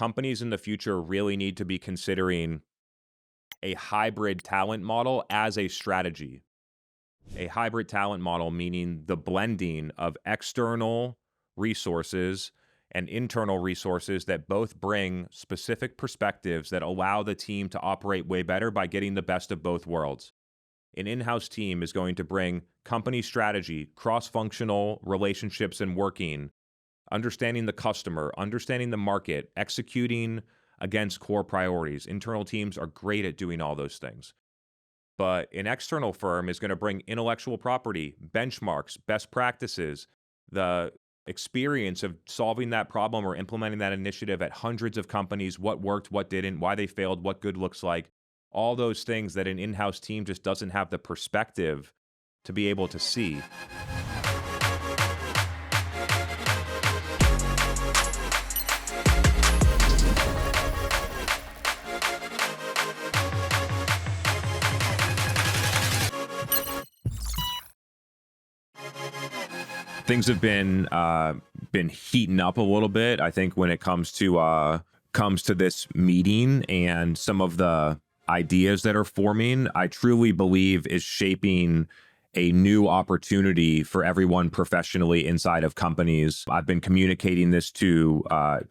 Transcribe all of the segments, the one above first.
companies in the future really need to be considering a hybrid talent model as a strategy. A hybrid talent model meaning the blending of external resources and internal resources that both bring specific perspectives that allow the team to operate way better by getting the best of both worlds. An in-house team is going to bring company strategy, cross-functional relationships and working, understanding the customer, understanding the market, executing against core priorities. Internal teams are great at doing all those things. But an external firm is going to bring intellectual property, benchmarks, best practices, the experience of solving that problem or implementing that initiative at hundreds of companies, what worked, what didn't, why they failed, what good looks like, all those things that an in-house team just doesn't have the perspective to be able to see. Things have been heating up a little bit, I think, when it comes to this meeting and some of the ideas that are forming. I truly believe is shaping a new opportunity for everyone professionally inside of companies. I've been communicating this to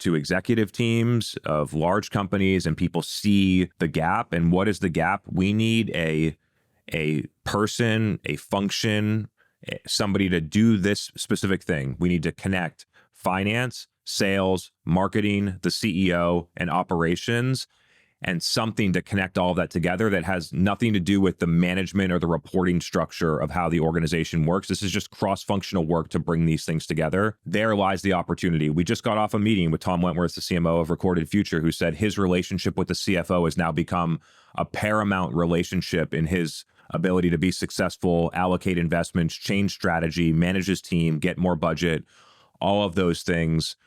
executive teams of large companies, and people see the gap. And what is the gap? We need a person, a function, somebody to do this specific thing. We need to connect finance, sales, marketing, the CEO, and operations, and something to connect all of that together that has nothing to do with the management or the reporting structure of how the organization works. This is just cross-functional work to bring these things together. There lies the opportunity. We just got off a meeting with Tom Wentworth, the CMO of Recorded Future, who said his relationship with the CFO has now become a paramount relationship in his ability to be successful, allocate investments, change strategy, manage his team, get more budget, all of those things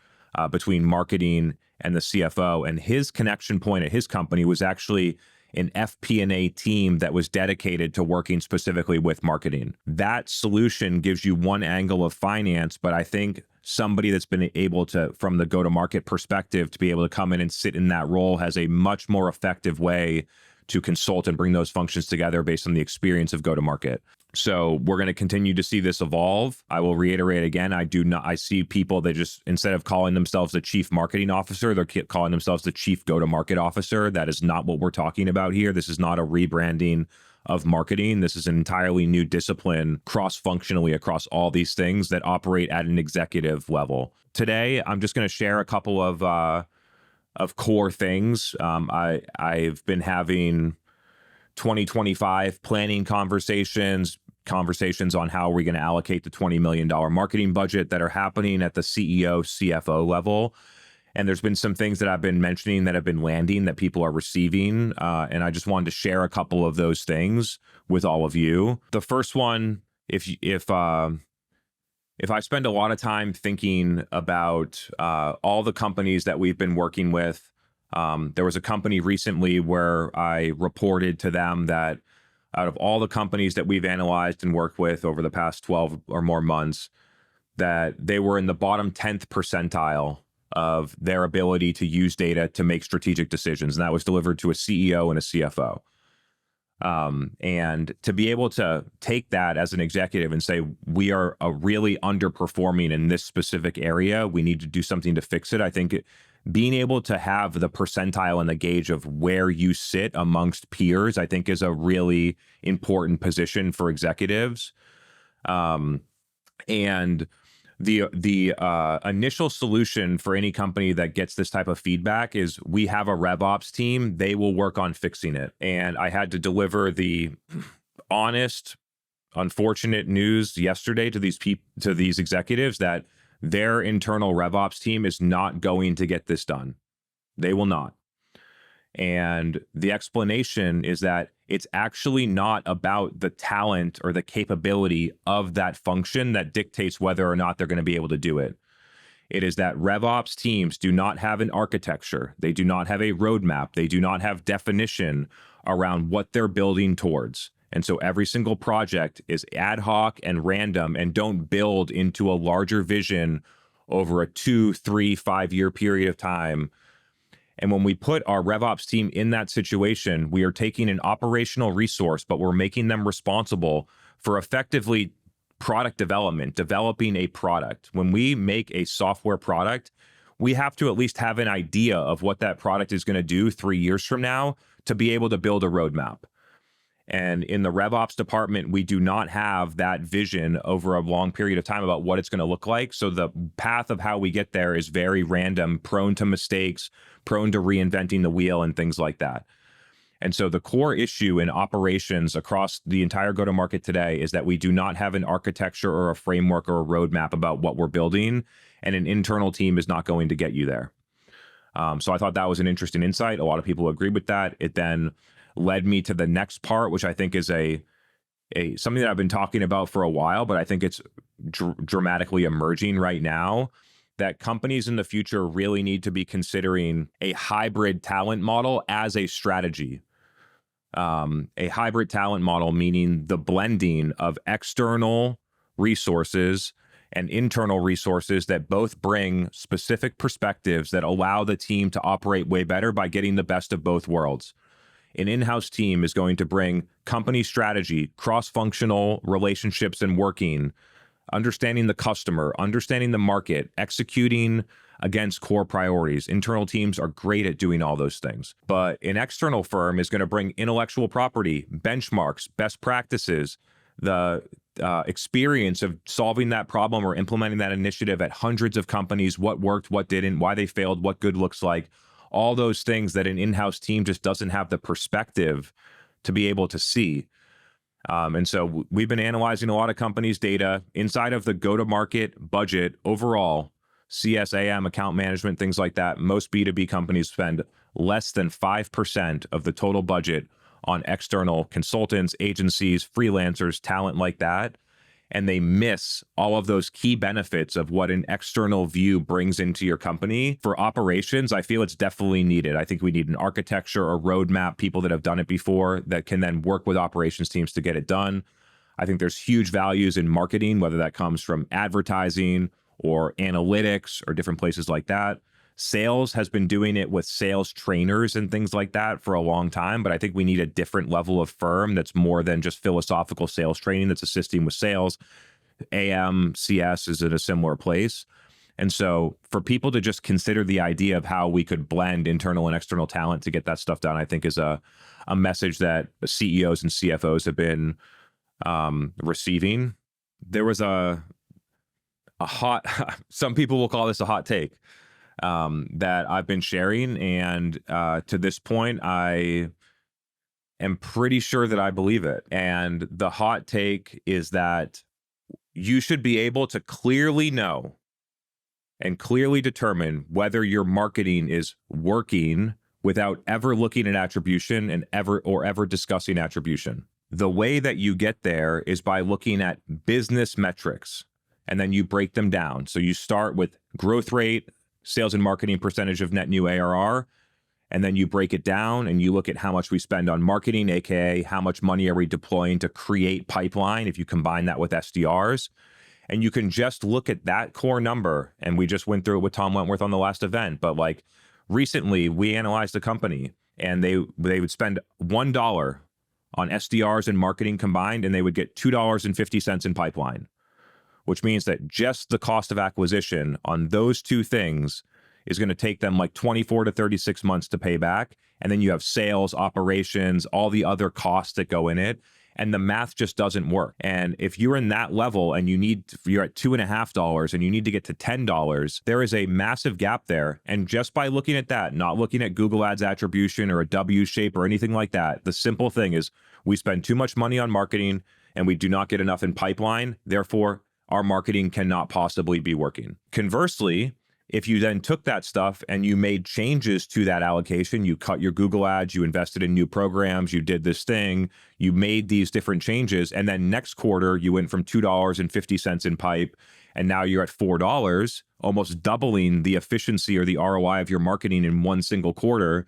between marketing and the CFO. And his connection point at his company was actually an FP&A team that was dedicated to working specifically with marketing. That solution gives you one angle of finance, but I think somebody that's been able to, from the go-to-market perspective, to be able to come in and sit in that role has a much more effective way to consult and bring those functions together based on the experience of go-to-market. So we're going to continue to see this evolve. I will reiterate again, I see people that just, instead of calling themselves the chief marketing officer, they're calling themselves the chief go-to-market officer. That is not what we're talking about here. This is not a rebranding of marketing. This is an entirely new discipline cross-functionally across all these things that operate at an executive level. Today, I'm just going to share a couple of core things. I've been having 2025 planning conversations on how we're going to allocate the $20 million marketing budget that are happening at the CEO, CFO level. And there's been some things that I've been mentioning that have been landing that people are receiving. And I just wanted to share a couple of those things with all of you. The first one, if I spend a lot of time thinking about all the companies that we've been working with, there was a company recently where I reported to them that out of all the companies that we've analyzed and worked with over the past 12 or more months, that they were in the bottom 10th percentile of their ability to use data to make strategic decisions. And that was delivered to a CEO and a CFO. And to be able to take that as an executive and say, we are really underperforming in this specific area, we need to do something to fix it. I think being able to have the percentile and the gauge of where you sit amongst peers, I think is a really important position for executives. And the initial solution for any company that gets this type of feedback is we have a RevOps team. They will work on fixing it. And I had to deliver the honest, unfortunate news yesterday to these executives that their internal RevOps team is not going to get this done. They will not. And the explanation is that it's actually not about the talent or the capability of that function that dictates whether or not they're going to be able to do it. It is that RevOps teams do not have an architecture. They do not have a roadmap. They do not have definition around what they're building towards. And so every single project is ad hoc and random and don't build into a larger vision over a 2, 3, 5 year period of time. And when we put our RevOps team in that situation, we are taking an operational resource, but we're making them responsible for effectively product development, developing a product. When we make a software product, we have to at least have an idea of what that product is going to do 3 years from now to be able to build a roadmap. And in the RevOps department, we do not have that vision over a long period of time about what it's going to look like. So the path of how we get there is very random, prone to mistakes, prone to reinventing the wheel and things like that. And so the core issue in operations across the entire go-to-market today is that we do not have an architecture or a framework or a roadmap about what we're building, and an internal team is not going to get you there. So I thought that was an interesting insight. A lot of people agree with that. It then led me to the next part, which I think is a something that I've been talking about for a while, but I think it's dramatically emerging right now, that companies in the future really need to be considering a hybrid talent model as a strategy. A hybrid talent model, meaning the blending of external resources and internal resources that both bring specific perspectives that allow the team to operate way better by getting the best of both worlds. An in-house team is going to bring company strategy, cross-functional relationships and working, understanding the customer, understanding the market, executing against core priorities. Internal teams are great at doing all those things. But an external firm is going to bring intellectual property, benchmarks, best practices, the experience of solving that problem or implementing that initiative at hundreds of companies, what worked, what didn't, why they failed, what good looks like, all those things that an in-house team just doesn't have the perspective to be able to see. And so we've been analyzing a lot of companies' data inside of the go-to-market budget overall, CSAM, account management, things like that. Most B2B companies spend less than 5% of the total budget on external consultants, agencies, freelancers, talent like that. And they miss all of those key benefits of what an external view brings into your company. For operations, I feel it's definitely needed. I think we need an architecture or roadmap, people that have done it before that can then work with operations teams to get it done. I think there's huge values in marketing, whether that comes from advertising or analytics or different places like that. Sales has been doing it with sales trainers and things like that for a long time, but I think we need a different level of firm that's more than just philosophical sales training that's assisting with sales. AM, CS is in a similar place. And so for people to just consider the idea of how we could blend internal and external talent to get that stuff done, I think is a message that CEOs and CFOs have been receiving. There was a hot, some people will call this a hot take, that I've been sharing. And to this point, I am pretty sure that I believe it. And the hot take is that you should be able to clearly know and clearly determine whether your marketing is working without ever looking at attribution and ever discussing attribution. The way that you get there is by looking at business metrics, and then you break them down. So you start with growth rate, sales and marketing percentage of net new ARR, and then you break it down and you look at how much we spend on marketing, aka how much money are we deploying to create pipeline if you combine that with SDRs. And you can just look at that core number. And we just went through it with Tom Wentworth on the last event. But like recently, we analyzed a company and they would spend $1 on SDRs and marketing combined, and they would get $2.50 in pipeline, which means that just the cost of acquisition on those two things is going to take them like 24 to 36 months to pay back. And then you have sales, operations, all the other costs that go in it. And the math just doesn't work. And if you're in that level and you're at $2.50 and you need to get to $10, there is a massive gap there. And just by looking at that, not looking at Google Ads attribution or a W shape or anything like that, the simple thing is we spend too much money on marketing and we do not get enough in pipeline. Therefore, our marketing cannot possibly be working. Conversely, if you then took that stuff and you made changes to that allocation, you cut your Google ads, you invested in new programs, you did this thing, you made these different changes, and then next quarter you went from $2.50 in pipe, and now you're at $4, almost doubling the efficiency or the ROI of your marketing in one single quarter.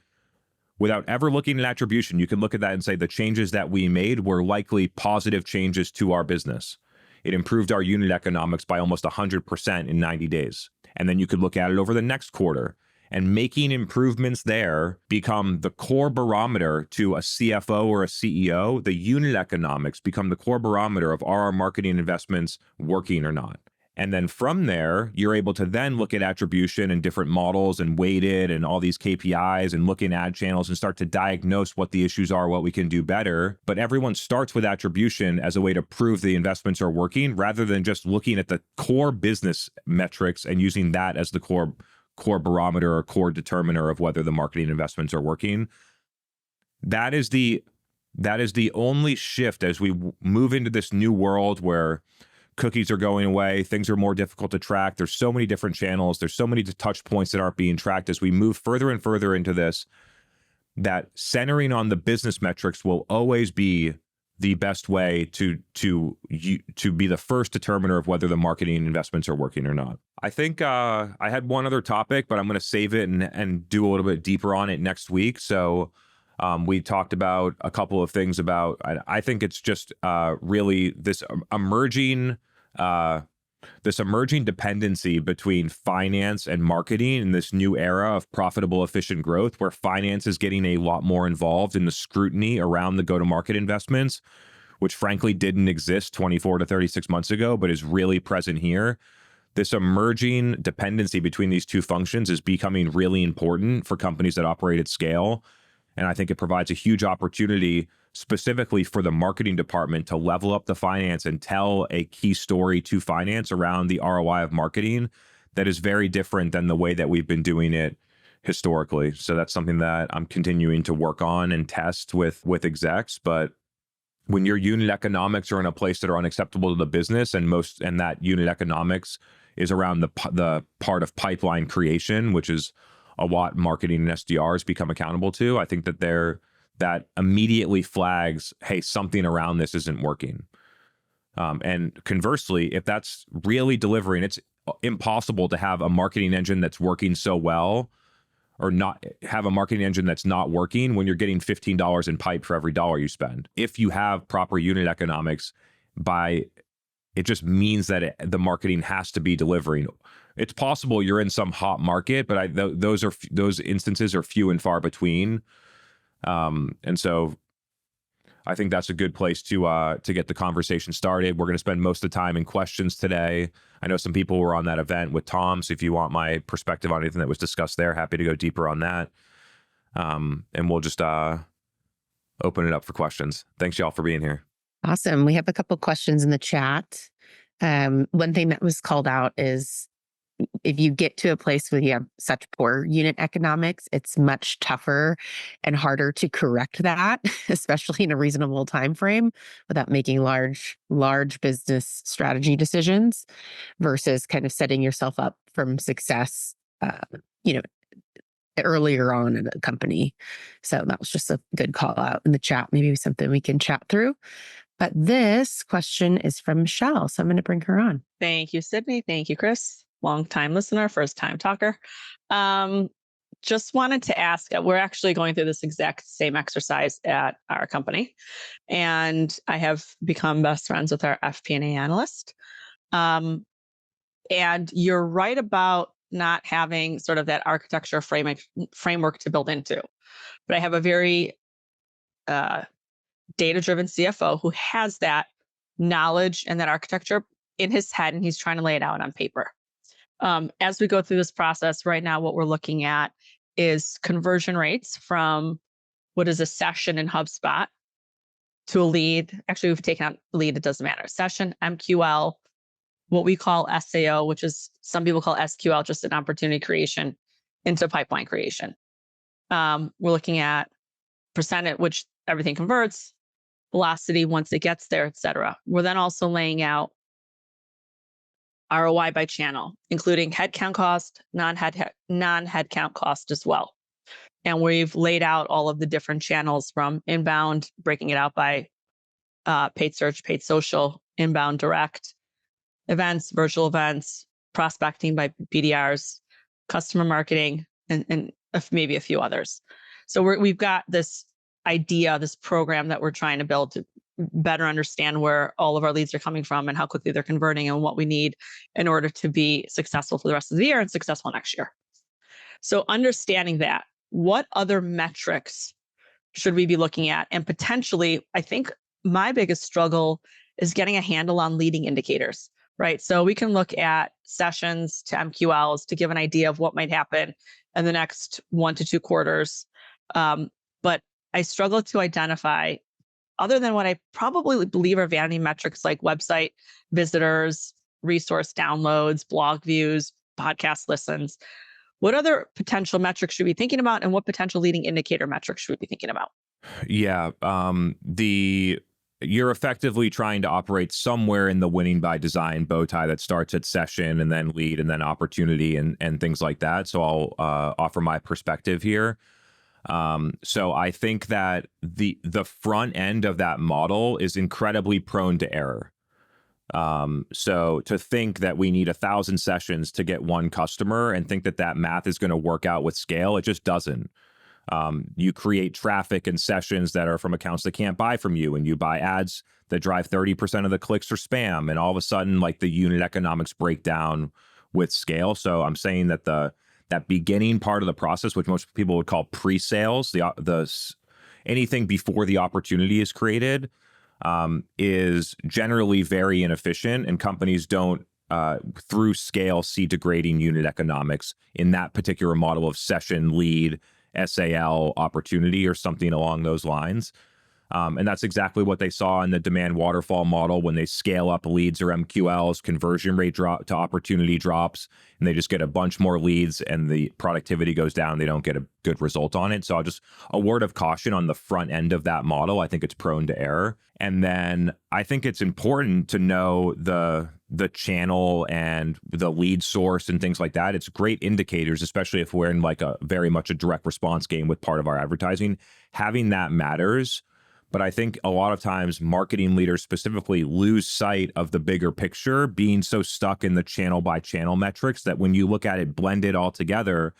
Without ever looking at attribution, you can look at that and say the changes that we made were likely positive changes to our business. It improved our unit economics by almost 100% in 90 days. And then you could look at it over the next quarter And making improvements there become the core barometer to a CFO or a CEO. The unit economics become the core barometer of, are our marketing investments working or not? And then from there, you're able to then look at attribution and different models and weighted and all these KPIs and look in ad channels and start to diagnose what the issues are, what we can do better. But everyone starts with attribution as a way to prove the investments are working, rather than just looking at the core business metrics and using that as the core barometer or core determiner of whether the marketing investments are working. That is the only shift as we move into this new world where cookies are going away, things are more difficult to track. There's so many different channels. There's so many touch points that aren't being tracked. As we move further and further into this, that centering on the business metrics will always be the best way to be the first determiner of whether the marketing investments are working or not. I think I had one other topic, but I'm going to save it and do a little bit deeper on it next week. So we talked about a couple of things about, I think it's just really this emerging dependency between finance and marketing in this new era of profitable, efficient growth, where finance is getting a lot more involved in the scrutiny around the go-to-market investments, which frankly didn't exist 24 to 36 months ago, but is really present here. This emerging dependency between these two functions is becoming really important for companies that operate at scale. And I think it provides a huge opportunity specifically for the marketing department to level up the finance and tell a key story to finance around the ROI of marketing that is very different than the way that we've been doing it historically. So that's something that I'm continuing to work on and test with execs. But when your unit economics are in a place that are unacceptable to the business, and that unit economics is around the part of pipeline creation, which is a lot marketing and SDRs become accountable to, I think that immediately flags, hey, something around this isn't working. And conversely, if that's really delivering, it's impossible to have a marketing engine that's working so well, or not have a marketing engine that's not working when you're getting $15 in pipe for every dollar you spend. If you have proper unit economics, it just means that the marketing has to be delivering. It's possible you're in some hot market, but those instances are few and far between. And so I think that's a good place to get the conversation started. We're going to spend most of the time in questions today. I know some people were on that event with Tom, so if you want my perspective on anything that was discussed there, happy to go deeper on that. And we'll just open it up for questions. Thanks, y'all, for being here. Awesome. We have a couple questions in the chat. One thing that was called out is, if you get to a place where you have such poor unit economics, it's much tougher and harder to correct that, especially in a reasonable time frame, without making large business strategy decisions, versus kind of setting yourself up from success, earlier on in a company. So that was just a good call out in the chat. Maybe something we can chat through. But this question is from Michelle, so I'm going to bring her on. Thank you, Sydney. Thank you, Chris. Long-time listener, first-time talker. Just wanted to ask, we're actually going through this exact same exercise at our company, and I have become best friends with our FP&A analyst. And you're right about not having sort of that architecture framework to build into. But I have a very data-driven CFO who has that knowledge and that architecture in his head, and he's trying to lay it out on paper. As we go through this process right now, what we're looking at is conversion rates from what is a session in HubSpot to a lead. Actually, we've taken out lead, it doesn't matter. Session, MQL, what we call SAO, which is some people call SQL, just an opportunity creation, into pipeline creation. We're looking at percent at which everything converts, velocity once it gets there, et cetera. We're then also laying out ROI by channel, including headcount cost, non-headcount cost as well. And we've laid out all of the different channels from inbound, breaking it out by paid search, paid social, inbound direct, events, virtual events, prospecting by BDRs, customer marketing, and maybe a few others. So we've got this idea, this program that we're trying to build to better understand where all of our leads are coming from and how quickly they're converting and what we need in order to be successful for the rest of the year and successful next year. So understanding that, what other metrics should we be looking at? And potentially, I think my biggest struggle is getting a handle on leading indicators, right? So we can look at sessions to MQLs to give an idea of what might happen in the next 1 to 2 quarters. But I struggle to identify, other than what I probably believe are vanity metrics like website visitors, resource downloads, blog views, podcast listens. What other potential metrics should we be thinking about, and what potential leading indicator metrics should we be thinking about? Yeah, you're effectively trying to operate somewhere in the winning by design bow tie that starts at session and then lead and then opportunity and things like that. So I'll offer my perspective here. So I think that the front end of that model is incredibly prone to error. So to think that we need 1,000 sessions to get one customer and think that that math is going to work out with scale, it just doesn't. You create traffic and sessions that are from accounts that can't buy from you, and you buy ads that drive 30% of the clicks or spam, and all of a sudden, like, the unit economics break down with scale. So I'm saying that that beginning part of the process, which most people would call pre-sales, anything before the opportunity is created, is generally very inefficient, and companies don't, through scale, see degrading unit economics in that particular model of session, lead, SAL, opportunity, or something along those lines. And that's exactly what they saw in the demand waterfall model. When they scale up leads or MQLs, conversion rate drop to opportunity drops, and they just get a bunch more leads and the productivity goes down. They don't get a good result on it. So a word of caution on the front end of that model. I think it's prone to error. And then I think it's important to know the channel and the lead source and things like that. It's great indicators, especially if we're in like a very much a direct response game with part of our advertising. Having that matters. But I think a lot of times marketing leaders specifically lose sight of the bigger picture, being so stuck in the channel by channel metrics that when you look at it blended all together,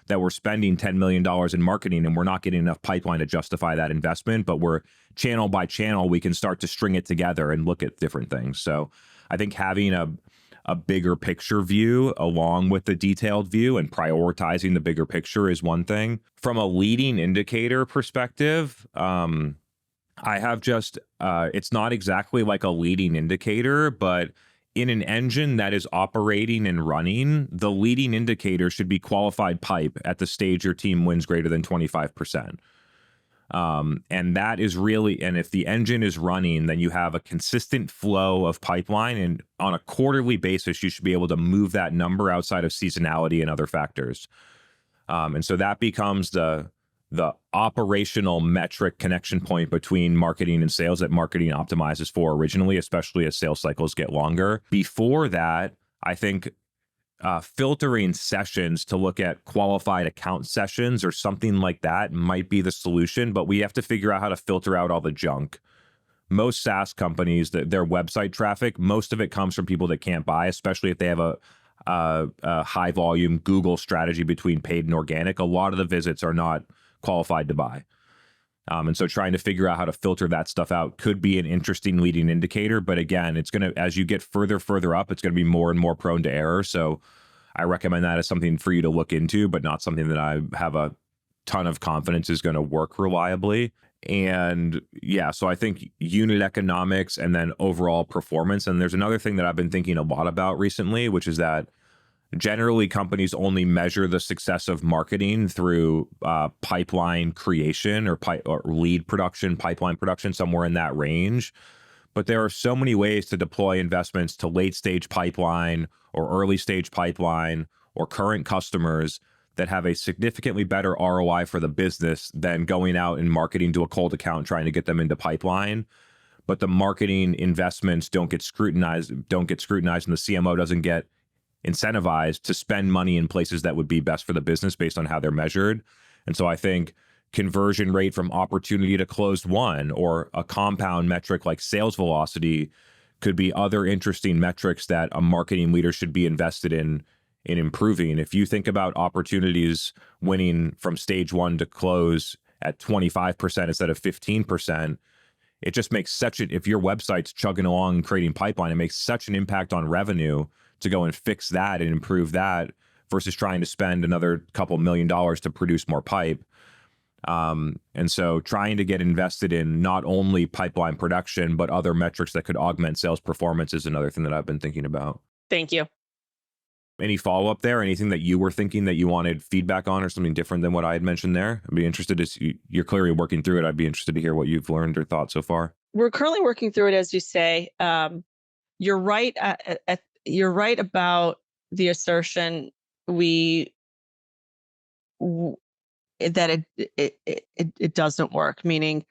that we're spending $10 million in marketing and we're not getting enough pipeline to justify that investment, but we're channel by channel, we can start to string it together and look at different things. So I think having a bigger picture view along with the detailed view and prioritizing the bigger picture is one thing. From a leading indicator perspective, I have just, it's not exactly like a leading indicator, but in an engine that is operating and running, the leading indicator should be qualified pipe at the stage your team wins greater than 25%. And that is really, and if the engine is running, then you have a consistent flow of pipeline, and on a quarterly basis, you should be able to move that number outside of seasonality and other factors. And so that becomes the operational metric connection point between marketing and sales that marketing optimizes for originally, especially as sales cycles get longer. Before that, I think filtering sessions to look at qualified account sessions or something like that might be the solution, but we have to figure out how to filter out all the junk. Most SaaS companies, their website traffic, most of it comes from people that can't buy, especially if they have a high volume Google strategy between paid and organic. A lot of the visits are not qualified to buy. And so trying to figure out how to filter that stuff out could be an interesting leading indicator. But again, it's going to, as you get further up, it's going to be more and more prone to error. So I recommend that as something for you to look into, but not something that I have a ton of confidence is going to work reliably. And yeah, so I think unit economics and then overall performance. And there's another thing that I've been thinking a lot about recently, which is that generally companies only measure the success of marketing through pipeline creation or lead production, pipeline production, somewhere in that range. But there are so many ways to deploy investments to late stage pipeline or early stage pipeline or current customers that have a significantly better ROI for the business than going out and marketing to a cold account, trying to get them into pipeline. But the marketing investments don't get scrutinized, and the CMO doesn't get incentivized to spend money in places that would be best for the business based on how they're measured. And so I think conversion rate from opportunity to closed won, or a compound metric like sales velocity, could be other interesting metrics that a marketing leader should be invested in improving. If you think about opportunities winning from stage one to close at 25% instead of 15%, it just makes if your website's chugging along and creating pipeline, it makes such an impact on revenue to go and fix that and improve that versus trying to spend another couple $1 million to produce more pipe. And so trying to get invested in not only pipeline production, but other metrics that could augment sales performance is another thing that I've been thinking about. Thank you. Any follow-up there? Anything that you were thinking that you wanted feedback on, or something different than what I had mentioned there? I'd be interested to you're clearly working through it. I'd be interested to hear what you've learned or thought so far. We're currently working through it, as you say. You're right. You're right about the assertion that it doesn't work. Meaning,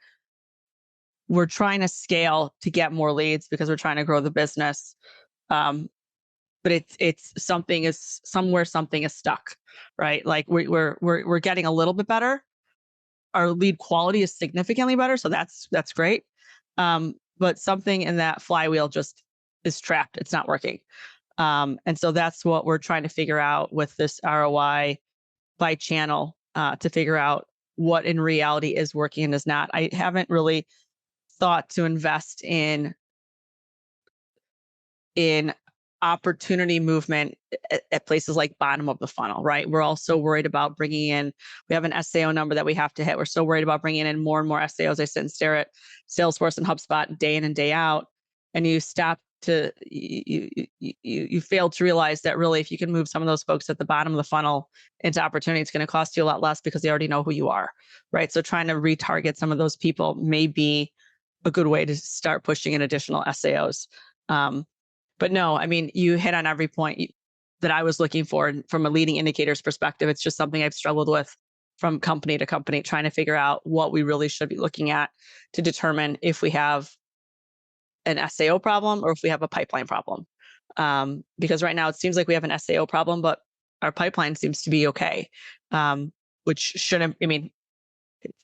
we're trying to scale to get more leads because we're trying to grow the business. But something is stuck, right? Like we're getting a little bit better. Our lead quality is significantly better, so that's great. But something in that flywheel just is trapped. It's not working. And so that's what we're trying to figure out with this ROI by channel, to figure out what in reality is working and is not. I haven't really thought to invest in opportunity movement at places like bottom of the funnel, right? We're also worried about bringing in, we have an SAO number that we have to hit. We're so worried about bringing in more and more SAOs. I sit and stare at Salesforce and HubSpot day in and day out, and you fail to realize that really, if you can move some of those folks at the bottom of the funnel into opportunity, it's going to cost you a lot less because they already know who you are, right? So trying to retarget some of those people may be a good way to start pushing in additional SAOs. But no, I mean, you hit on every point that I was looking for. And from a leading indicators perspective, it's just something I've struggled with from company to company, trying to figure out what we really should be looking at to determine if we have an SAO problem or if we have a pipeline problem. Because right now it seems like we have an SAO problem, but our pipeline seems to be okay, which shouldn't, I mean,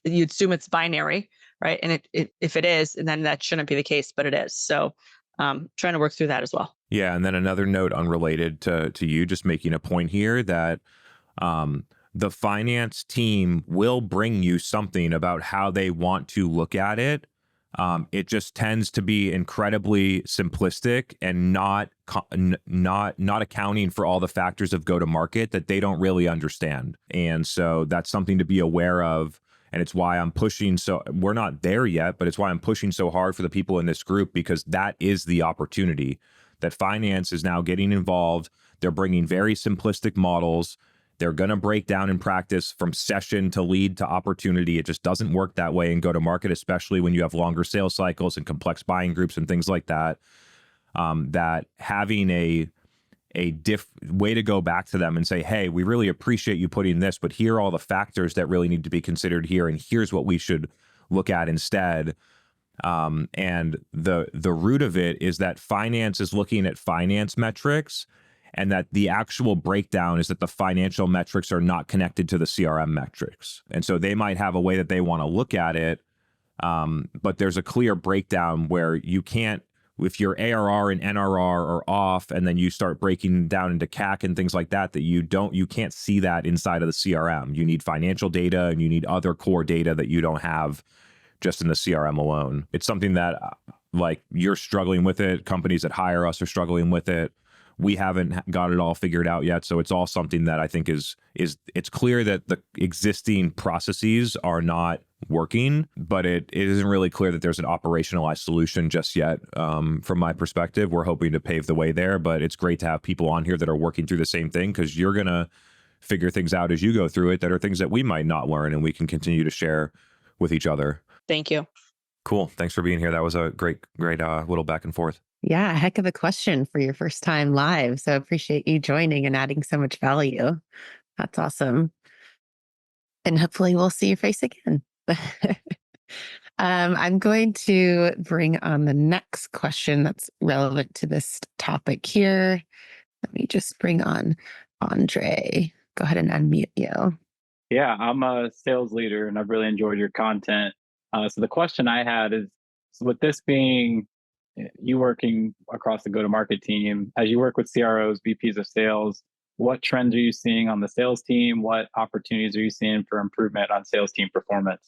you'd assume it's binary, right? And if it is, then that shouldn't be the case, but it is. So trying to work through that as well. Yeah. And then another note unrelated to you, just making a point here that the finance team will bring you something about how they want to look at it. It just tends to be incredibly simplistic and not accounting for all the factors of go-to-market that they don't really understand. And so that's something to be aware of. And it's why I'm pushing. So we're not there yet, but it's why I'm pushing so hard for the people in this group, because that is the opportunity that finance is now getting involved. They're bringing very simplistic models. They're going to break down in practice from session to lead to opportunity. It just doesn't work that way in go-to-market, especially when you have longer sales cycles and complex buying groups and things like that. That having a way to go back to them and say, hey, we really appreciate you putting this, but here are all the factors that really need to be considered here, and here's what we should look at instead. And the root of it is that finance is looking at finance metrics, and that the actual breakdown is that the financial metrics are not connected to the CRM metrics. And so they might have a way that they want to look at it, but there's a clear breakdown where you can't, if your ARR and NRR are off, and then you start breaking down into CAC and things like that, you can't see that inside of the CRM. You need financial data and you need other core data that you don't have just in the CRM alone. It's something that like you're struggling with it. Companies that hire us are struggling with it. We haven't got it all figured out yet. So it's all something that I think it's clear that the existing processes are not working, but it isn't really clear that there's an operationalized solution just yet. From my perspective, we're hoping to pave the way there, but it's great to have people on here that are working through the same thing, because you're going to figure things out as you go through it that are things that we might not learn, and we can continue to share with each other. Thank you. Cool. Thanks for being here. That was a great little back and forth. Yeah, a heck of a question for your first time live. So I appreciate you joining and adding so much value. That's awesome. And hopefully we'll see your face again. I'm going to bring on the next question that's relevant to this topic here. Let me just bring on Andre. Go ahead and unmute you. Yeah, I'm a sales leader and I've really enjoyed your content. So the question I had is, with this being you working across the go-to-market team, as you work with CROs, VPs of sales, what trends are you seeing on the sales team? What opportunities are you seeing for improvement on sales team performance?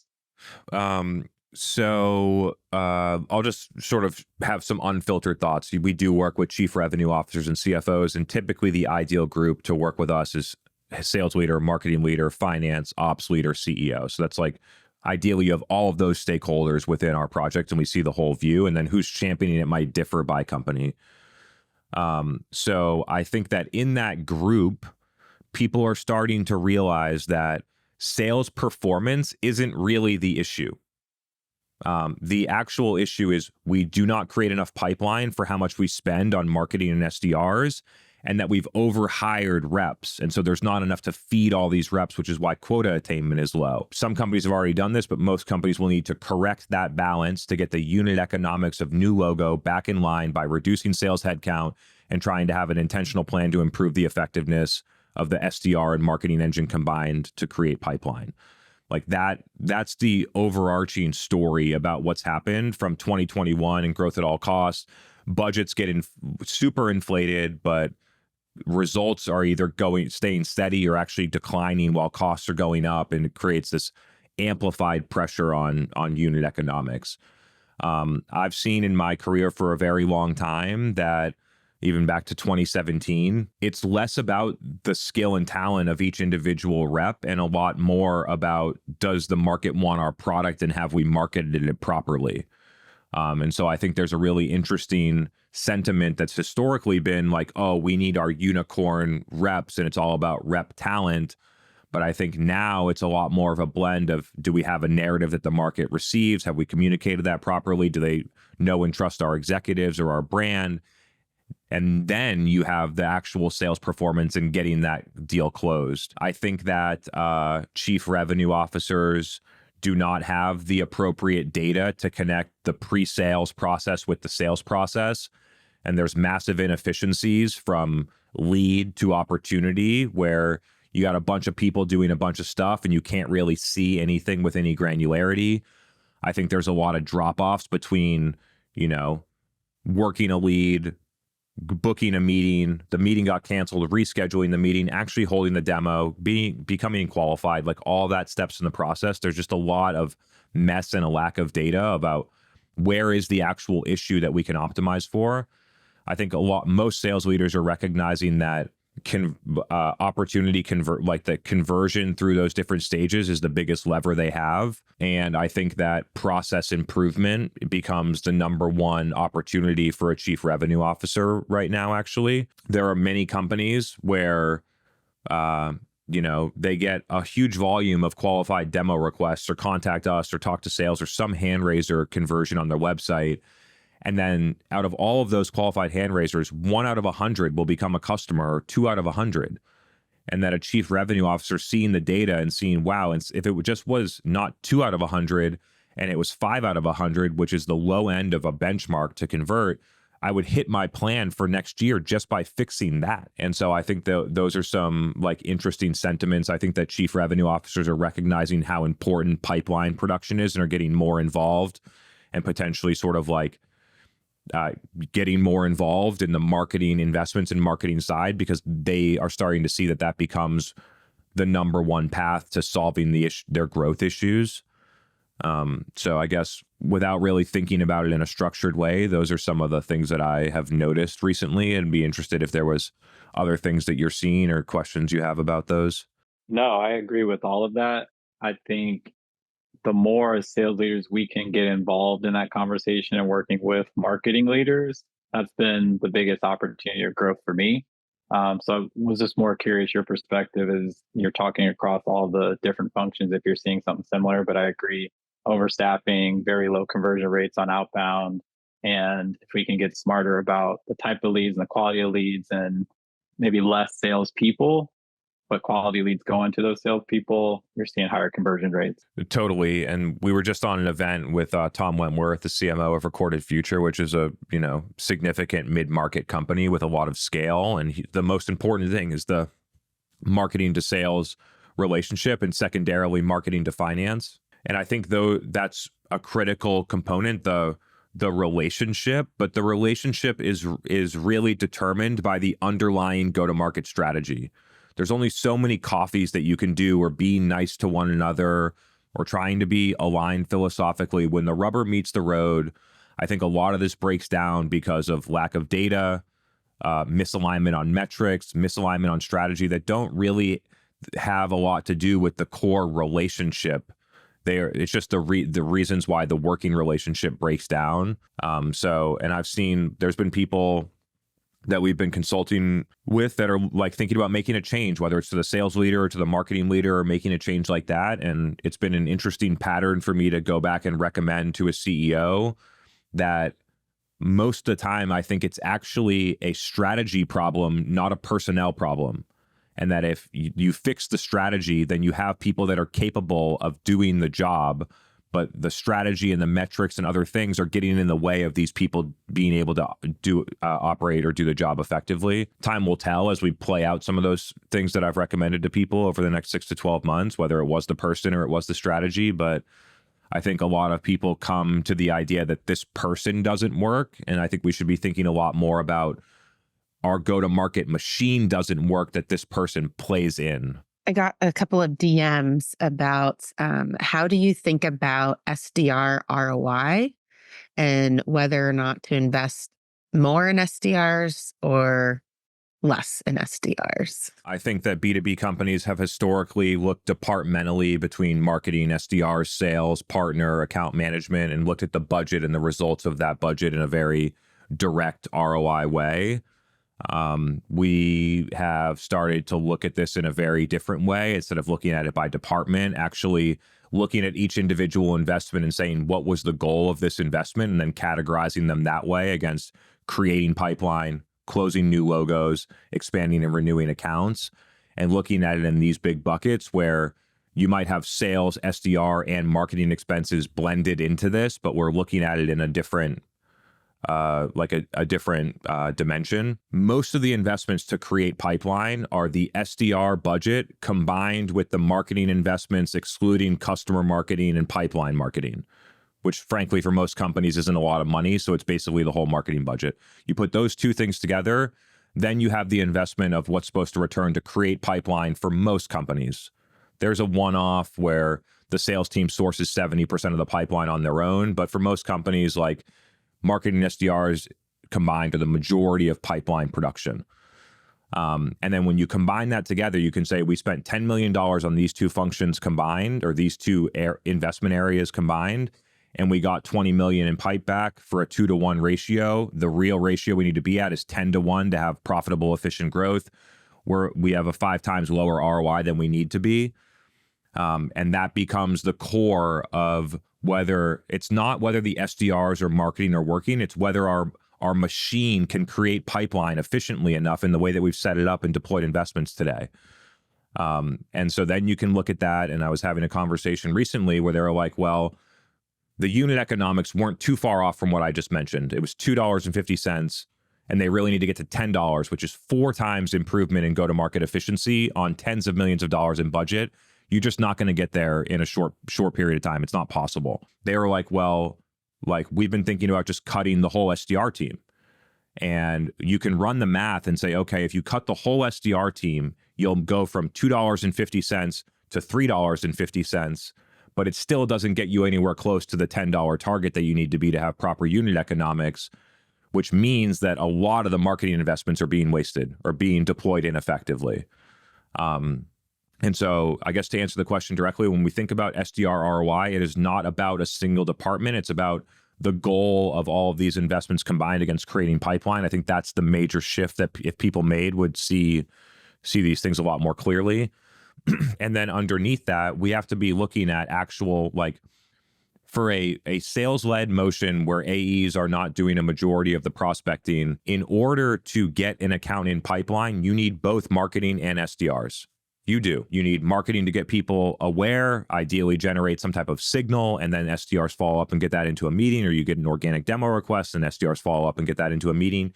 So I'll just sort of have some unfiltered thoughts. We do work with chief revenue officers and CFOs, and typically the ideal group to work with us is sales leader, marketing leader, finance, ops leader, CEO. So that's like ideally you have all of those stakeholders within our project and we see the whole view, and then who's championing it might differ by company. So I think that in that group, people are starting to realize that sales performance isn't really the issue. The actual issue is we do not create enough pipeline for how much we spend on marketing and SDRs, and that we've overhired reps. And so there's not enough to feed all these reps, which is why quota attainment is low. Some companies have already done this, but most companies will need to correct that balance to get the unit economics of new logo back in line by reducing sales headcount and trying to have an intentional plan to improve the effectiveness of the SDR and marketing engine combined to create pipeline. Like that's the overarching story about what's happened from 2021 and growth at all costs. Budgets getting super inflated, but results are either staying steady or actually declining while costs are going up, and it creates this amplified pressure on unit economics. I've seen in my career for a very long time that even back to 2017, it's less about the skill and talent of each individual rep and a lot more about, does the market want our product and have we marketed it properly? And so I think there's a really interesting sentiment that's historically been like, oh, we need our unicorn reps and it's all about rep talent. But I think now it's a lot more of a blend of, do we have a narrative that the market receives? Have we communicated that properly? Do they know and trust our executives or our brand? And then you have the actual sales performance and getting that deal closed. I think that chief revenue officers do not have the appropriate data to connect the pre-sales process with the sales process. And there's massive inefficiencies from lead to opportunity where you got a bunch of people doing a bunch of stuff and you can't really see anything with any granularity. I think there's a lot of drop-offs between, working a lead, booking a meeting, the meeting got canceled, rescheduling the meeting, actually holding the demo, becoming qualified, like all that steps in the process. There's just a lot of mess and a lack of data about where is the actual issue that we can optimize for. I think most sales leaders are recognizing that the conversion through those different stages is the biggest lever they have. And I think that process improvement becomes the number one opportunity for a chief revenue officer right now. Actually, there are many companies where, they get a huge volume of qualified demo requests or contact us or talk to sales or some hand raiser conversion on their website. And then out of all of those qualified hand raisers, 1 out of 100 will become a customer, or 2 out of 100. And that a chief revenue officer seeing the data and seeing, wow, and if it just was not 2 out of 100 and it was 5 out of 100, which is the low end of a benchmark to convert, I would hit my plan for next year just by fixing that. And so I think those are some interesting sentiments. I think that chief revenue officers are recognizing how important pipeline production is and are getting more involved and potentially sort of getting more involved in the marketing investments and marketing side, because they are starting to see that becomes the number one path to solving their growth issues. So I guess without really thinking about it in a structured way, those are some of the things that I have noticed recently, and be interested if there was other things that you're seeing or questions you have about those. No, I agree with all of that. I think the more as sales leaders we can get involved in that conversation and working with marketing leaders, that's been the biggest opportunity of growth for me. So I was just more curious, your perspective is you're talking across all the different functions if you're seeing something similar, but I agree, overstaffing, very low conversion rates on outbound. And if we can get smarter about the type of leads and the quality of leads and maybe less salespeople, but quality leads going to those salespeople, you're seeing higher conversion rates. Totally. And we were just on an event with Tom Wentworth, the CMO of Recorded Future, which is a significant mid-market company with a lot of scale. And the most important thing is the marketing to sales relationship, and secondarily marketing to finance. And I think though that's a critical component, the relationship, but the relationship is really determined by the underlying go-to-market strategy. There's only so many coffees that you can do or be nice to one another or trying to be aligned philosophically. When the rubber meets the road, I think a lot of this breaks down because of lack of data, misalignment on metrics, misalignment on strategy that don't really have a lot to do with the core relationship. It's just the reasons why the working relationship breaks down. And I've seen there's been people that we've been consulting with that are like thinking about making a change, whether it's to the sales leader or to the marketing leader, or making a change like that. And it's been an interesting pattern for me to go back and recommend to a CEO that most of the time, I think it's actually a strategy problem, not a personnel problem. And that if you fix the strategy, then you have people that are capable of doing the job, but the strategy and the metrics and other things are getting in the way of these people being able to operate or do the job effectively. Time will tell as we play out some of those things that I've recommended to people over the next 6 to 12 months, whether it was the person or it was the strategy. But I think a lot of people come to the idea that this person doesn't work. And I think we should be thinking a lot more about our go-to-market machine doesn't work that this person plays in. I got a couple of DMs about how do you think about SDR ROI and whether or not to invest more in SDRs or less in SDRs. I think that B2B companies have historically looked departmentally between marketing, SDRs, sales, partner, account management, and looked at the budget and the results of that budget in a very direct ROI way. We have started to look at this in a very different way. Instead of looking at it by department, actually looking at each individual investment and saying, what was the goal of this investment? And then categorizing them that way against creating pipeline, closing new logos, expanding and renewing accounts, and looking at it in these big buckets where you might have sales, SDR, and marketing expenses blended into this, but we're looking at it in a different different dimension. Most of the investments to create pipeline are the SDR budget combined with the marketing investments, excluding customer marketing and pipeline marketing, which frankly for most companies isn't a lot of money. So it's basically the whole marketing budget. You put those two things together, then you have the investment of what's supposed to return to create pipeline for most companies. There's a one-off where the sales team sources 70% of the pipeline on their own, but for most companies, like marketing SDRs combined are the majority of pipeline production. And then when you combine that together, you can say we spent $10 million on these two functions combined, or these two investment areas combined, and we got 20 million in pipe back for a 2-to-1 ratio. The real ratio we need to be at is 10-to-1 to have profitable, efficient growth, where we have a 5 times lower ROI than we need to be. And that becomes the core of it's not whether the SDRs or marketing are working, it's whether our machine can create pipeline efficiently enough in the way that we've set it up and deployed investments today. And so then you can look at that. And I was having a conversation recently where they were like, well, the unit economics weren't too far off from what I just mentioned. It was $2.50, and they really need to get to $10, which is 4 times improvement in go-to-market efficiency on tens of millions of dollars in budget. You're just not going to get there in a short period of time. It's not possible. They were like, well, we've been thinking about just cutting the whole SDR team. And you can run the math and say, okay, if you cut the whole SDR team, you'll go from $2.50 to $3.50, but it still doesn't get you anywhere close to the $10 target that you need to be to have proper unit economics, which means that a lot of the marketing investments are being wasted or being deployed ineffectively. And so I guess to answer the question directly, when we think about SDR ROI, it is not about a single department. It's about the goal of all of these investments combined against creating pipeline. I think that's the major shift that if people made would see these things a lot more clearly. And then underneath that, we have to be looking at actual, for a sales-led motion where AEs are not doing a majority of the prospecting, in order to get an account in pipeline, you need both marketing and SDRs. You do. You need marketing to get people aware, ideally generate some type of signal, and then SDRs follow up and get that into a meeting, or you get an organic demo request and SDRs follow up and get that into a meeting.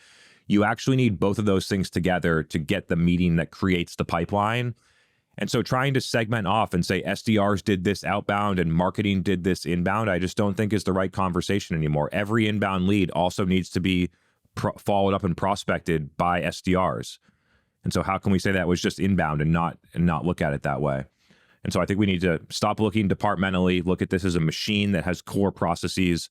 You actually need both of those things together to get the meeting that creates the pipeline. And so trying to segment off and say SDRs did this outbound and marketing did this inbound, I just don't think is the right conversation anymore. Every inbound lead also needs to be followed up and prospected by SDRs. And so how can we say that was just inbound and not look at it that way? And so I think we need to stop looking departmentally, look at this as a machine that has core processes,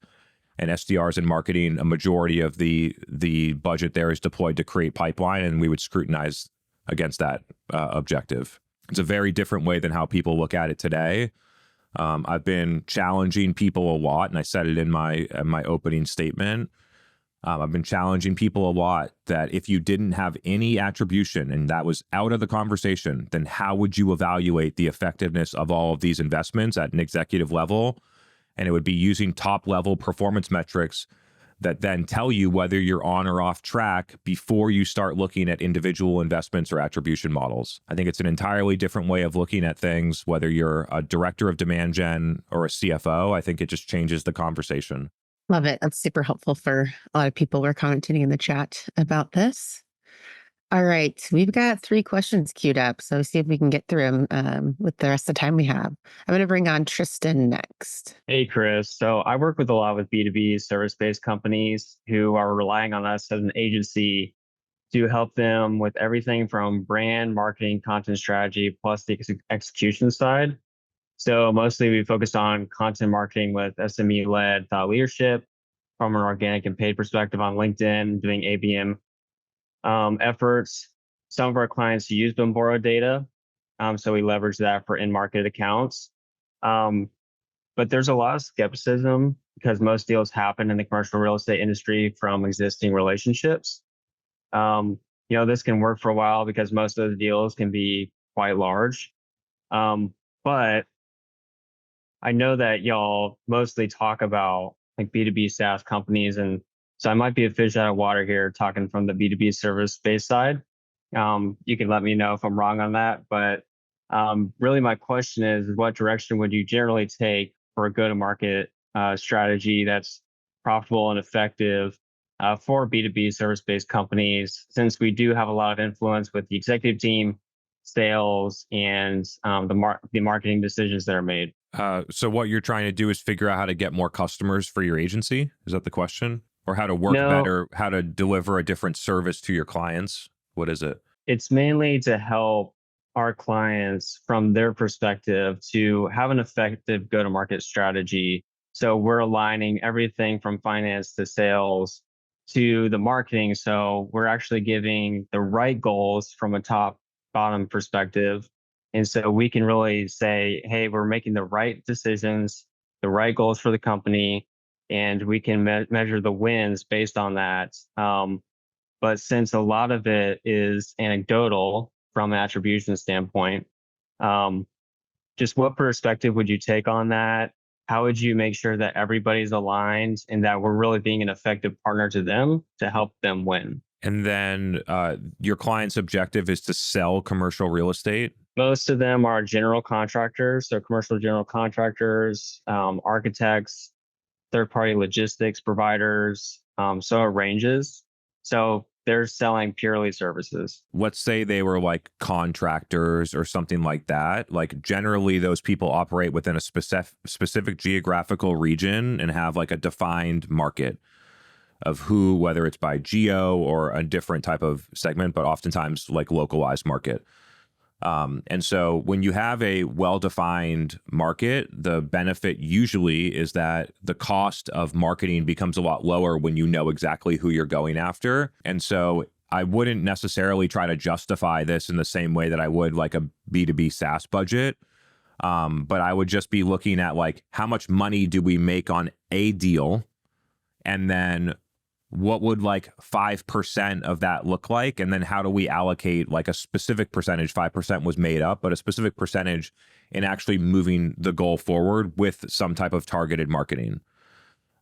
and SDRs and marketing, a majority of the budget there is deployed to create pipeline, and we would scrutinize against that objective. It's a very different way than how people look at it today. I've been challenging people a lot, and I said it in my opening statement. I've been challenging people a lot that if you didn't have any attribution and that was out of the conversation, then how would you evaluate the effectiveness of all of these investments at an executive level? And it would be using top level performance metrics that then tell you whether you're on or off track before you start looking at individual investments or attribution models. I think it's an entirely different way of looking at things, whether you're a director of demand gen or a CFO. I think it just changes the conversation. Love it. That's super helpful for a lot of people. We're commenting in the chat about this. All right. We've got 3 questions queued up. So see if we can get through them with the rest of the time we have. I'm going to bring on Tristan next. Hey, Chris. So I work with a lot with B2B service-based companies who are relying on us as an agency to help them with everything from brand, marketing, content strategy, plus the execution side. So mostly we focused on content marketing with SME-led thought leadership from an organic and paid perspective on LinkedIn, doing ABM efforts. Some of our clients use Bomboro data, so we leverage that for in-market accounts. But there's a lot of skepticism because most deals happen in the commercial real estate industry from existing relationships. This can work for a while because most of the deals can be quite large. But I know that y'all mostly talk about like B2B SaaS companies, and so I might be a fish out of water here talking from the B2B service-based side. You can let me know if I'm wrong on that, but really my question is, what direction would you generally take for a go-to-market strategy that's profitable and effective for B2B service-based companies, since we do have a lot of influence with the executive team, sales, and the marketing decisions that are made? So what you're trying to do is figure out how to get more customers for your agency? Is that the question? Or how to work better, how to deliver a different service to your clients? What is it? It's mainly to help our clients from their perspective to have an effective go-to-market strategy. So we're aligning everything from finance to sales to the marketing. So we're actually giving the right goals from a top-bottom perspective. And so we can really say, hey, we're making the right decisions, the right goals for the company, and we can measure the wins based on that. But since a lot of it is anecdotal from an attribution standpoint, just what perspective would you take on that? How would you make sure that everybody's aligned and that we're really being an effective partner to them to help them win? And then your client's objective is to sell commercial real estate? Most of them are general contractors, so commercial general contractors, architects, third-party logistics providers, so it ranges. So they're selling purely services. Let's say they were like contractors or something like that. Like generally those people operate within a specific geographical region and have like a defined market of who, whether it's by geo or a different type of segment, but oftentimes like localized market. And so when you have a well-defined market, the benefit usually is that the cost of marketing becomes a lot lower when you know exactly who you're going after. And so I wouldn't necessarily try to justify this in the same way that I would like a B2B SaaS budget. But I would just be looking at like, how much money do we make on a deal? And then what would like 5% of that look like? And then how do we allocate like a specific percentage? 5% was made up, but a specific percentage in actually moving the goal forward with some type of targeted marketing.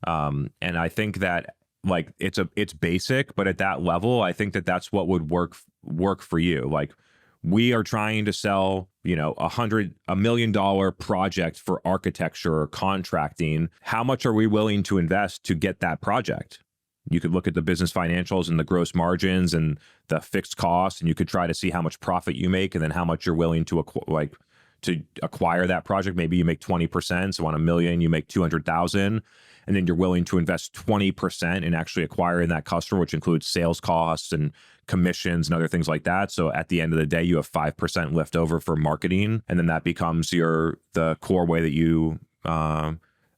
And I think that like it's basic, but at that level, I think that that's what would work for you. Like we are trying to sell, $1 million project for architecture or contracting. How much are we willing to invest to get that project? You could look at the business financials and the gross margins and the fixed costs, and you could try to see how much profit you make and then how much you're willing to to acquire that project. Maybe you make 20%. So on $1 million, you make 200,000. And then you're willing to invest 20% in actually acquiring that customer, which includes sales costs and commissions and other things like that. So at the end of the day, you have 5% left over for marketing. And then that becomes the core way that you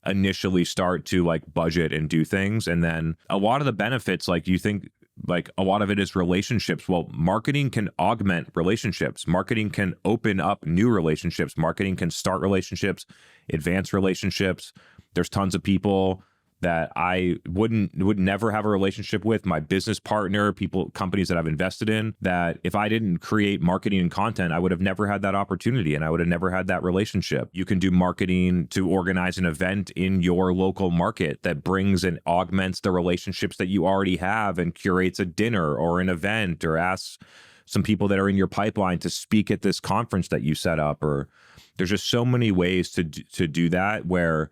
initially start to like budget and do things. And then a lot of the benefits, like you think, like a lot of it is relationships. Well, marketing can augment relationships. Marketing can open up new relationships. Marketing can start relationships, advance relationships. There's tons of people that I would never have a relationship with, my business partner, companies that I've invested in, that if I didn't create marketing and content, I would have never had that opportunity and I would have never had that relationship. You can do marketing to organize an event in your local market that brings and augments the relationships that you already have and curates a dinner or an event or asks some people that are in your pipeline to speak at this conference that you set up. Or there's just so many ways to do that, where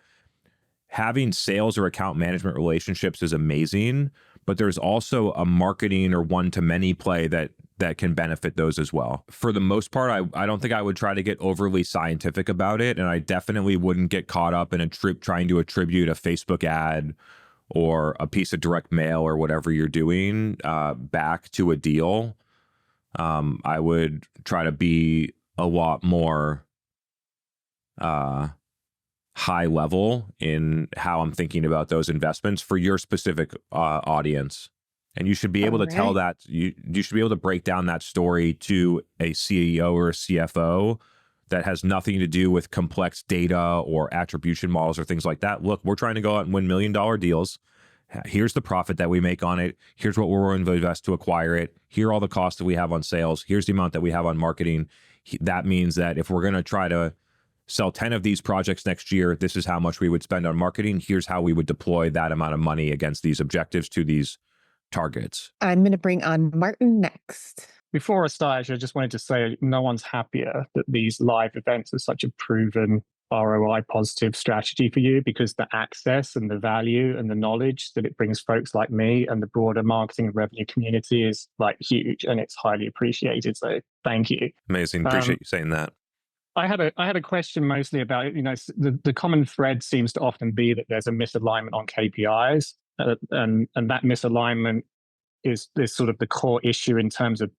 having sales or account management relationships is amazing, but there's also a marketing or one-to-many play that can benefit those as well. For the most part, I don't think I would try to get overly scientific about it, and I definitely wouldn't get caught up in trying to attribute a Facebook ad or a piece of direct mail or whatever you're doing back to a deal. I would try to be a lot more high level in how I'm thinking about those investments for your specific audience. And you should be able to tell that, you should be able to break down that story to a CEO or a CFO that has nothing to do with complex data or attribution models or things like that. Look, we're trying to go out and win $1 million deals. Here's the profit that we make on it. Here's what we're willing to invest to acquire it. Here are all the costs that we have on sales. Here's the amount that we have on marketing. That means that if we're going to try to sell 10 of these projects next year, this is how much we would spend on marketing. Here's how we would deploy that amount of money against these objectives to these targets. I'm going to bring on Martin next. Before I start, I just wanted to say no one's happier that these live events are such a proven ROI positive strategy for you, because the access and the value and the knowledge that it brings folks like me and the broader marketing and revenue community is like huge, and it's highly appreciated. So thank you. Amazing. Appreciate you saying that. I had a question mostly about, the common thread seems to often be that there's a misalignment on KPIs, and that misalignment is sort of the core issue in terms of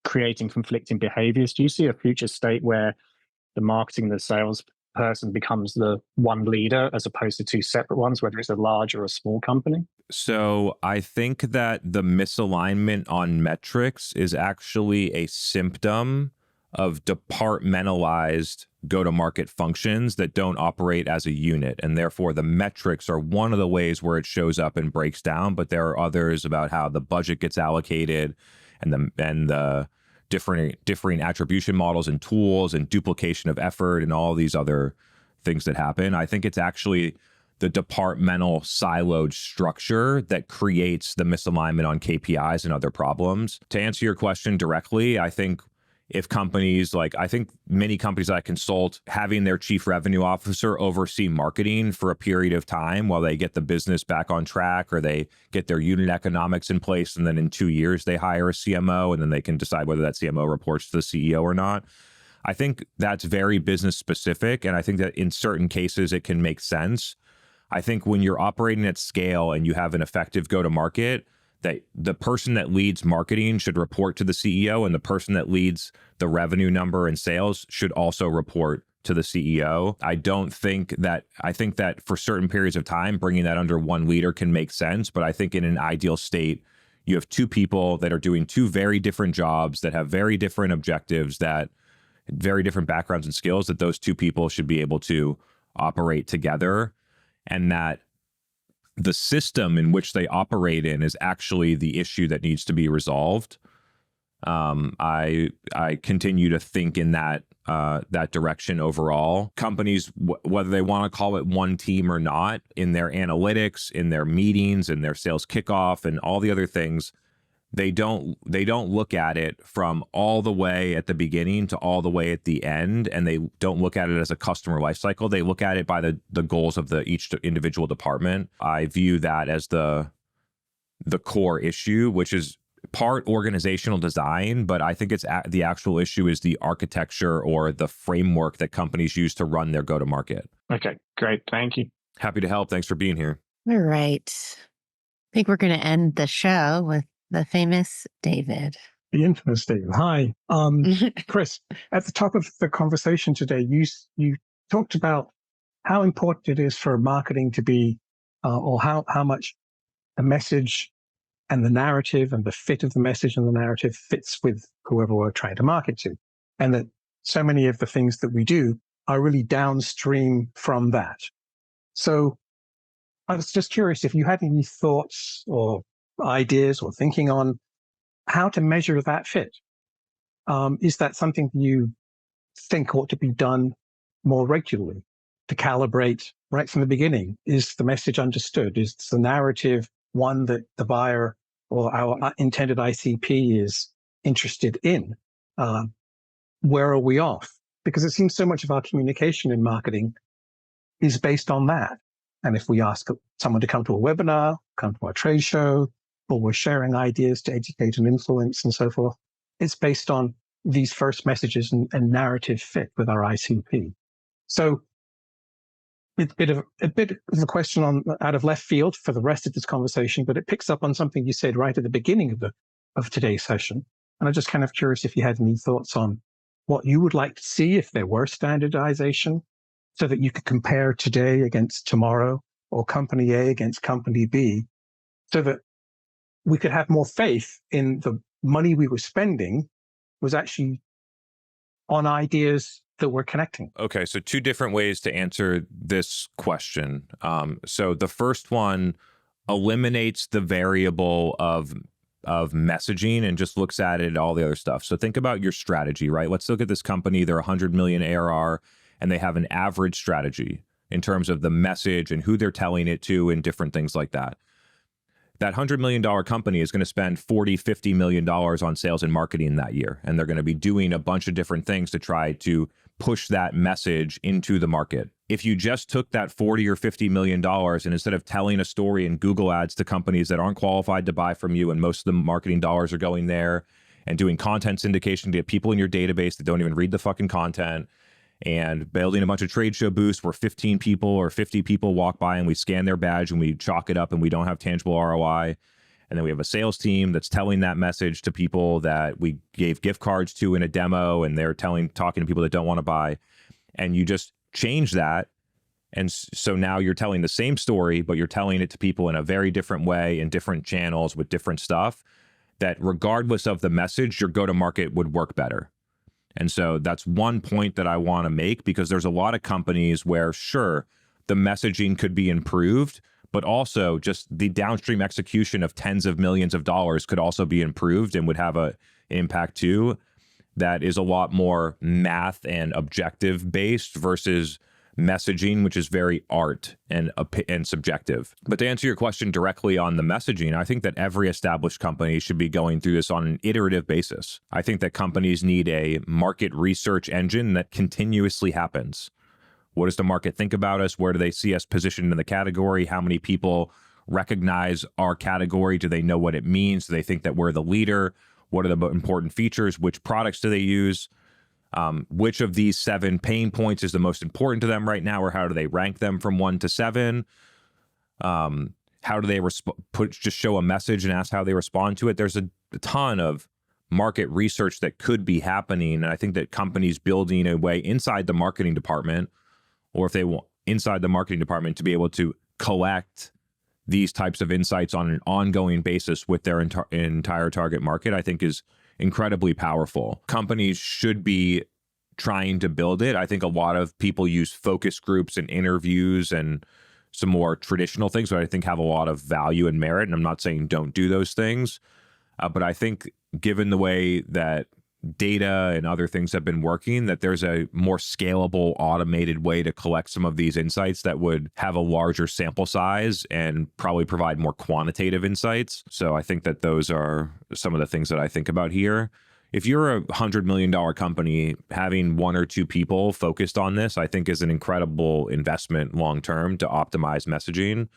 creating conflicting behaviors. Do you see a future state where the marketing and the sales person becomes the one leader as opposed to two separate ones, whether it's a large or a small company? So I think that the misalignment on metrics is actually a symptom of departmentalized go-to-market functions that don't operate as a unit. And therefore, the metrics are one of the ways where it shows up and breaks down. But there are others about how the budget gets allocated and the differing attribution models and tools and duplication of effort and all these other things that happen. I think it's actually the departmental siloed structure that creates the misalignment on KPIs and other problems. To answer your question directly, I think if companies I think many companies that I consult, having their chief revenue officer oversee marketing for a period of time while they get the business back on track, or they get their unit economics in place, and then in 2 years they hire a CMO, and then they can decide whether that CMO reports to the CEO or not. I think that's very business specific, and I think that in certain cases it can make sense. I think when you're operating at scale and you have an effective go-to-market, that the person that leads marketing should report to the CEO, and the person that leads the revenue number and sales should also report to the CEO. I think that for certain periods of time, bringing that under one leader can make sense. But I think in an ideal state, you have two people that are doing two very different jobs, that have very different objectives, that very different backgrounds and skills, that those two people should be able to operate together, and that the system in which they operate in is actually the issue that needs to be resolved. I continue to think in that direction overall. Companies, whether they want to call it one team or not, in their analytics, in their meetings, in their sales kickoff, and all the other things, they don't look at it from all the way at the beginning to all the way at the end, and they don't look at it as a customer lifecycle. They look at it by the goals of each individual department. I view that as the core issue, which is part organizational design, but I think it's the actual issue is the architecture or the framework that companies use to run their go-to-market. Okay, great. Thank you. Happy to help. Thanks for being here. All right. I think we're going to end the show with the famous David. The infamous David. Hi. Chris, at the top of the conversation today, you talked about how important it is for marketing to be, or how much the message and the narrative and the fit of the message and the narrative fits with whoever we're trying to market to. And that so many of the things that we do are really downstream from that. So I was just curious if you had any thoughts or ideas or thinking on how to measure that fit. Is that something you think ought to be done more regularly to calibrate right from the beginning? Is the message understood? Is the narrative one that the buyer or our intended ICP is interested in? Where are we off? Because it seems so much of our communication in marketing is based on that. And if we ask someone to come to a webinar, come to a trade show, or we're sharing ideas to educate and influence and so forth, it's based on these first messages and narrative fit with our ICP. So it's a bit of a question out of left field for the rest of this conversation, but it picks up on something you said right at the beginning of today's session. And I'm just kind of curious if you had any thoughts on what you would like to see if there were standardization, so that you could compare today against tomorrow, or company A against company B, so that we could have more faith in the money we were spending was actually on ideas that we're connecting. Okay, so two different ways to answer this question. So the first one eliminates the variable of messaging and just looks at it, all the other stuff. So think about your strategy, right? Let's look at this company. They're 100 million ARR, and they have an average strategy in terms of the message and who they're telling it to and different things like that. That $100 million company is going to spend $40, $50 million on sales and marketing that year. And they're going to be doing a bunch of different things to try to push that message into the market. If you just took that $40 or $50 million and instead of telling a story in Google ads to companies that aren't qualified to buy from you, and most of the marketing dollars are going there, and doing content syndication to get people in your database that don't even read the fucking content, and building a bunch of trade show booths where 15 people or 50 people walk by and we scan their badge and we chalk it up and we don't have tangible ROI. And then we have a sales team that's telling that message to people that we gave gift cards to in a demo, and they're talking to people that don't want to buy. And you just change that. And so now you're telling the same story, but you're telling it to people in a very different way, in different channels with different stuff, that regardless of the message, your go-to-market would work better. And so that's one point that I want to make, because there's a lot of companies where, sure, the messaging could be improved, but also just the downstream execution of tens of millions of dollars could also be improved and would have an impact too. That is a lot more math and objective based versus messaging, which is very art and subjective. But to answer your question directly on the messaging, I think that every established company should be going through this on an iterative basis. I think that companies need a market research engine that continuously happens. What does the market think about us? Where do they see us positioned in the category? How many people recognize our category? Do they know what it means? Do they think that we're the leader? What are the important features? Which products do they use? Which of these 7 pain points is the most important to them right now, or how do they rank them from 1 to 7? How do they just show a message and ask how they respond to it? There's a ton of market research that could be happening. And I think that companies building a way inside the marketing department, or if they want inside the marketing department, to be able to collect these types of insights on an ongoing basis with their entire target market, I think is incredibly powerful. Companies should be trying to build it. I think a lot of people use focus groups and interviews and some more traditional things, but I think have a lot of value and merit. And I'm not saying don't do those things, but I think given the way that data and other things have been working, that there's a more scalable, automated way to collect some of these insights that would have a larger sample size and probably provide more quantitative insights. So I think that those are some of the things that I think about here. If you're a $100 million company, having 1 or 2 people focused on this, I think is an incredible investment long-term to optimize messaging.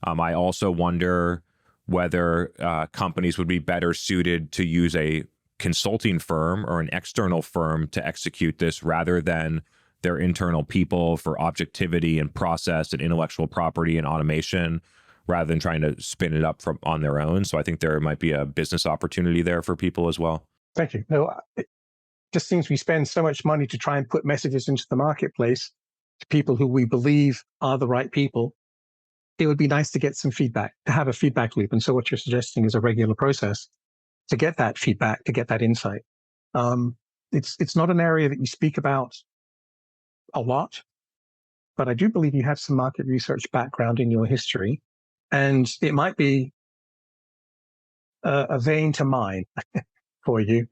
I also wonder whether companies would be better suited to use a consulting firm or an external firm to execute this rather than their internal people for objectivity and process and intellectual property and automation, rather than trying to spin it up from on their own. So I think there might be a business opportunity there for people as well. Thank you. No, it just seems we spend so much money to try and put messages into the marketplace to people who we believe are the right people. It would be nice to get some feedback, to have a feedback loop. And so what you're suggesting is a regular process to get that feedback, to get that insight. It's not an area that you speak about a lot, but I do believe you have some market research background in your history, and it might be a vein to mine for you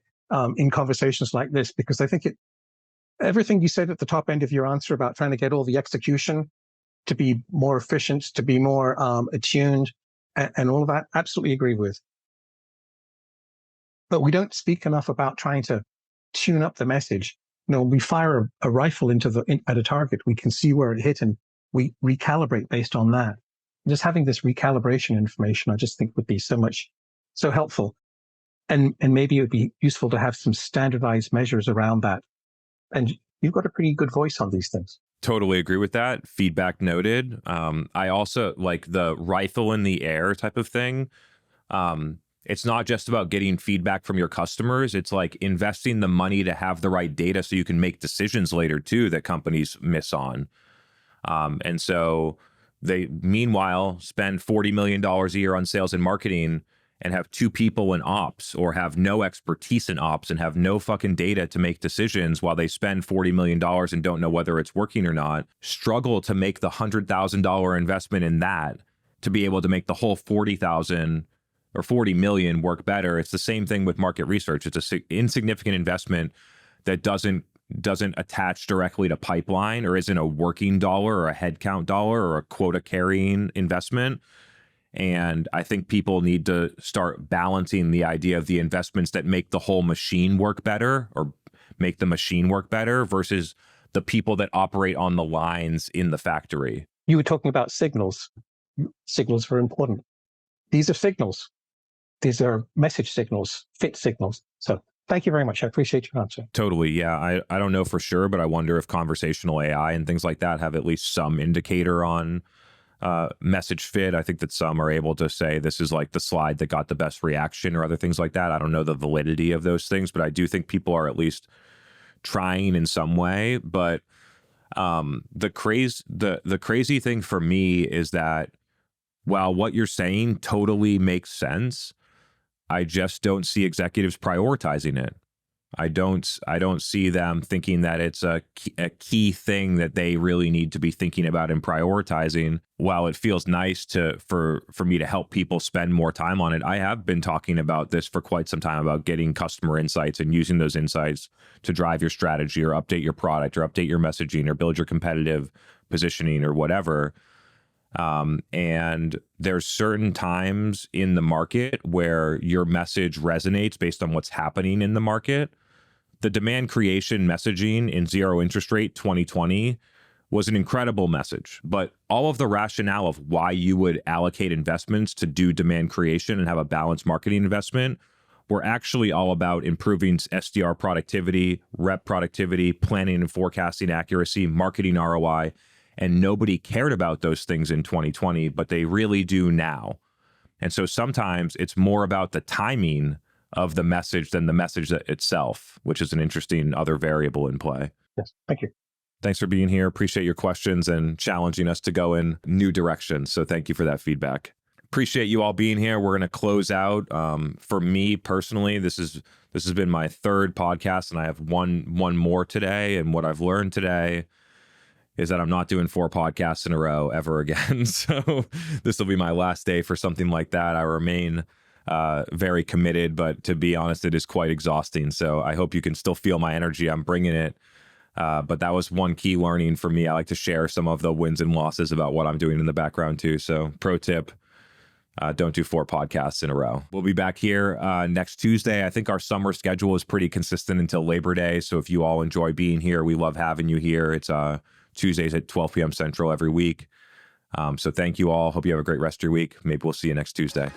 in conversations like this, because I think everything you said at the top end of your answer about trying to get all the execution to be more efficient, to be more attuned, and all of that, absolutely agree with. But we don't speak enough about trying to tune up the message. We fire a rifle at a target, we can see where it hit, and we recalibrate based on that. Just having this recalibration information, I just think would be so helpful. And maybe it would be useful to have some standardized measures around that. And you've got a pretty good voice on these things. Totally agree with that. Feedback noted. I also like the rifle in the air type of thing. It's not just about getting feedback from your customers. It's like investing the money to have the right data so you can make decisions later too that companies miss on. And so they meanwhile spend $40 million a year on sales and marketing and have 2 people in ops, or have no expertise in ops and have no fucking data to make decisions while they spend $40 million and don't know whether it's working or not, struggle to make the $100,000 investment in that to be able to make the whole 40,000 or 40 million work better. It's the same thing with market research. It's an insignificant investment that doesn't attach directly to pipeline, or isn't a working dollar or a headcount dollar or a quota carrying investment. And I think people need to start balancing the idea of the investments that make the whole machine work better, or make the machine work better, versus the people that operate on the lines in the factory. You were talking about signals. Signals are important. These are signals. These are message signals, fit signals. So thank you very much. I appreciate your answer. Totally. Yeah. I don't know for sure, but I wonder if conversational AI and things like that have at least some indicator on message fit. I think that some are able to say this is like the slide that got the best reaction or other things like that. I don't know the validity of those things, but I do think people are at least trying in some way. But the crazy thing for me is that while what you're saying totally makes sense, I just don't see executives prioritizing it. I don't see them thinking that it's a key thing that they really need to be thinking about and prioritizing. While it feels nice for me to help people spend more time on it, I have been talking about this for quite some time, about getting customer insights and using those insights to drive your strategy or update your product or update your messaging or build your competitive positioning or whatever. And there's certain times in the market where your message resonates based on what's happening in the market. The demand creation messaging in zero interest rate 2020 was an incredible message, but all of the rationale of why you would allocate investments to do demand creation and have a balanced marketing investment were actually all about improving SDR productivity, rep productivity, planning and forecasting accuracy, marketing ROI. And nobody cared about those things in 2020, but they really do now. And so sometimes it's more about the timing of the message than the message itself, which is an interesting other variable in play. Yes, thank you. Thanks for being here. Appreciate your questions and challenging us to go in new directions. So thank you for that feedback. Appreciate you all being here. We're going to close out. For me personally, this has been my 3rd podcast, and I have one more today. And what I've learned today is that I'm not doing 4 podcasts in a row ever again. So this will be my last day for something like that. I remain very committed, but to be honest, it is quite exhausting. So I hope you can still feel my energy. I'm bringing it. But that was one key learning for me. I like to share some of the wins and losses about what I'm doing in the background too. So pro tip, don't do 4 podcasts in a row. We'll be back here next Tuesday. I think our summer schedule is pretty consistent until Labor Day. So if you all enjoy being here, we love having you here. It's Tuesdays at 12 p.m. Central every week. So thank you all. Hope you have a great rest of your week. Maybe we'll see you next Tuesday.